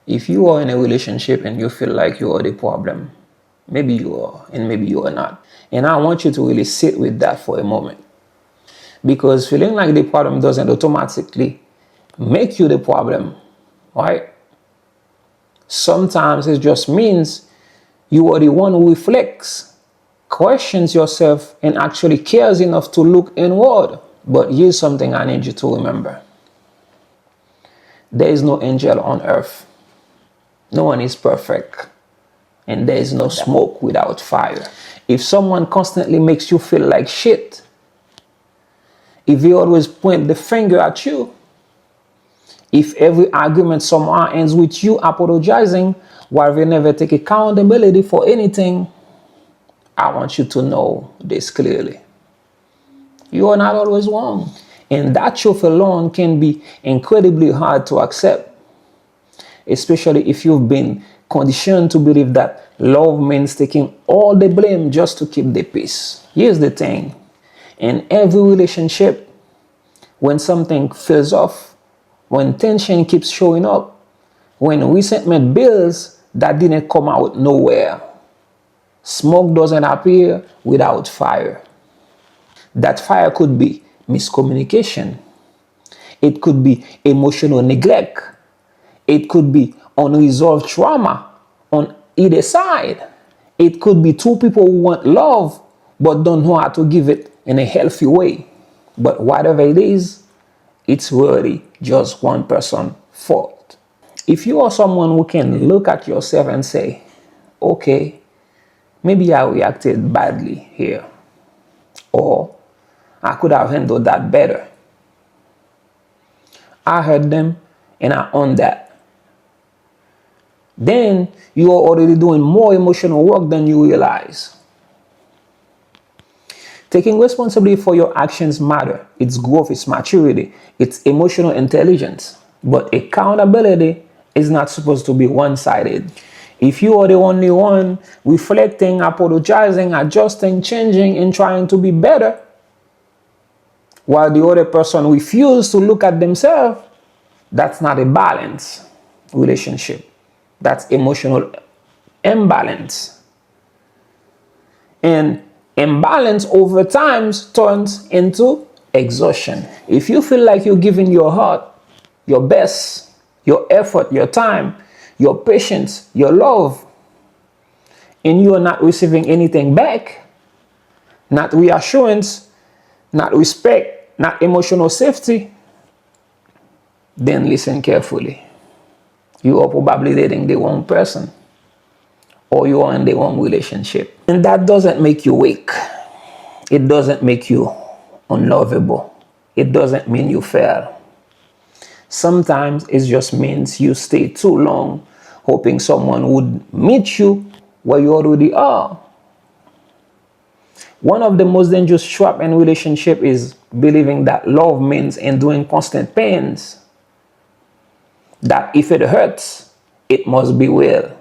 If you are in a relationship and you feel like you are the problem, maybe you are and maybe you are not. And I want you to really sit with that for a moment. Because feeling like the problem doesn't automatically make you the problem, right? Sometimes it just means you are the one who reflects, questions yourself, and actually cares enough to look inward. But here's something I need you to remember. There is no angel on earth. No one is perfect. And there is no smoke without fire. If someone constantly makes you feel like shit, if they always point the finger at you, if every argument somehow ends with you apologizing while they never take accountability for anything, I want you to know this clearly. You are not always wrong. And that truth alone can be incredibly hard to accept, especially if you've been conditioned to believe that love means taking all the blame just to keep the peace. Here's the thing. In every relationship, when something feels off, when tension keeps showing up, when resentment builds that didn't come out nowhere, smoke doesn't appear without fire. That fire could be miscommunication. It could be emotional neglect. It could be unresolved trauma on either side. It could be two people who want love but don't know how to give it in a healthy way. But whatever it is, it's really just one person's fault. If you are someone who can look at yourself and say, okay, maybe I reacted badly here, or I could have handled that better. I heard them and I own that. Then you are already doing more emotional work than you realize. Taking responsibility for your actions matter. It's growth, it's maturity, it's emotional intelligence. But accountability is not supposed to be one-sided. If you are the only one reflecting, apologizing, adjusting, changing, and trying to be better, while the other person refuses to look at themselves, that's not a balanced relationship. That's emotional imbalance. And imbalance over time turns into exhaustion. If you feel like you're giving your heart, your best, your effort, your time, your patience, your love, and you are not receiving anything back, not reassurance, not respect, not emotional safety, then listen carefully. You are probably dating the wrong person, or you are in the wrong relationship. And that doesn't make you weak. It doesn't make you unlovable. It doesn't mean you fail. Sometimes it just means you stay too long hoping someone would meet you where you already are. One of the most dangerous traps in relationship is believing that love means enduring constant pains. That if it hurts, it must be real.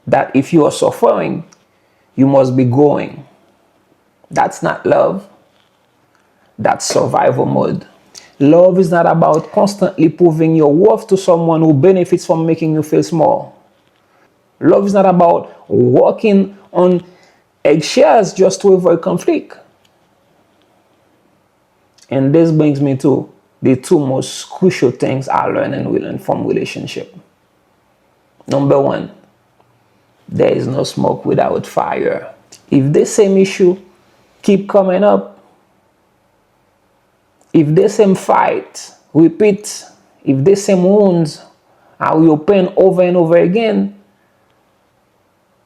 That if you are suffering, you must be growing. That's not love. That's survival mode. Love is not about constantly proving your worth to someone who benefits from making you feel small. Love is not about walking on eggshells just to avoid conflict. And this brings me to the two most crucial things I learned from relationship. Number one, there is no smoke without fire. If this same issue keep coming up, if this same fight repeat, if this same wounds are reopened over and over again,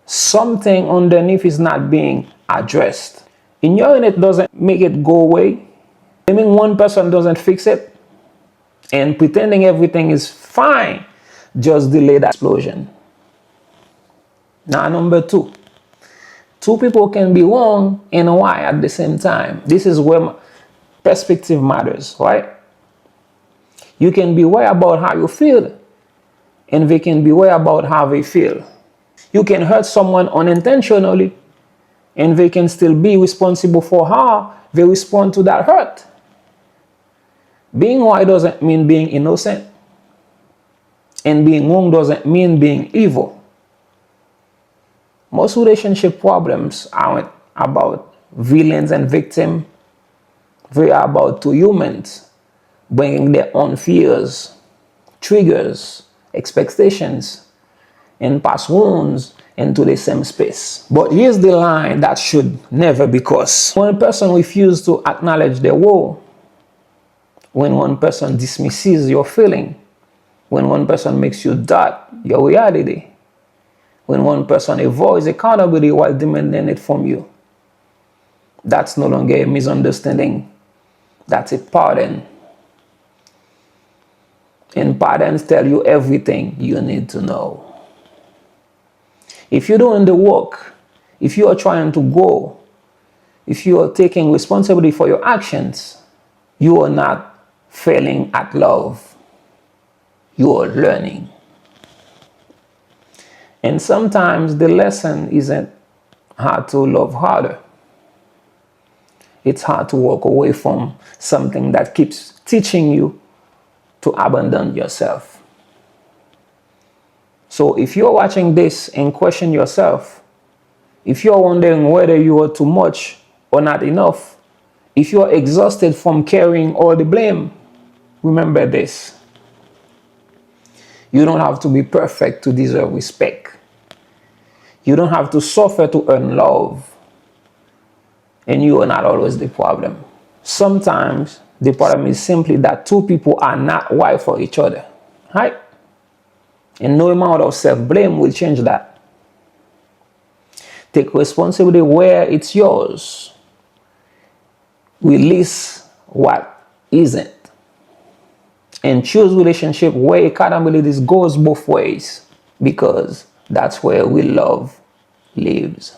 something underneath is not being addressed. Ignoring it doesn't make it go away. Blaming one person doesn't fix it. And pretending everything is fine just delay that explosion. Now, number two. Two people can be wrong and right at the same time. This is where perspective matters, right? You can be right about how you feel, and they can be right about how they feel. You can hurt someone unintentionally, and they can still be responsible for how they respond to that hurt. Being right doesn't mean being innocent. And being wrong doesn't mean being evil. Most relationship problems aren't about villains and victims. They are about two humans bringing their own fears, triggers, expectations, and past wounds into the same space. But here's the line that should never be crossed. When a person refuses to acknowledge their woe, when one person dismisses your feeling, when one person makes you doubt your reality, when one person avoids accountability while demanding it from you, that's no longer a misunderstanding. That's a pardon. And pardons tell you everything you need to know. If you're doing the work, if you are trying to grow, if you are taking responsibility for your actions, you are not failing at love. You are learning. And sometimes the lesson isn't how to love harder. It's hard to walk away from something that keeps teaching you to abandon yourself. So if you're watching this and question yourself, if you're wondering whether you are too much or not enough, if you're exhausted from carrying all the blame, remember this. You don't have to be perfect to deserve respect. You don't have to suffer to earn love. And you are not always the problem. Sometimes the problem is simply that two people are not right for each other, right? And no amount of self-blame will change that. Take responsibility where it's yours. Release what isn't. And choose relationship where accountability goes both ways, because that's where real love lives.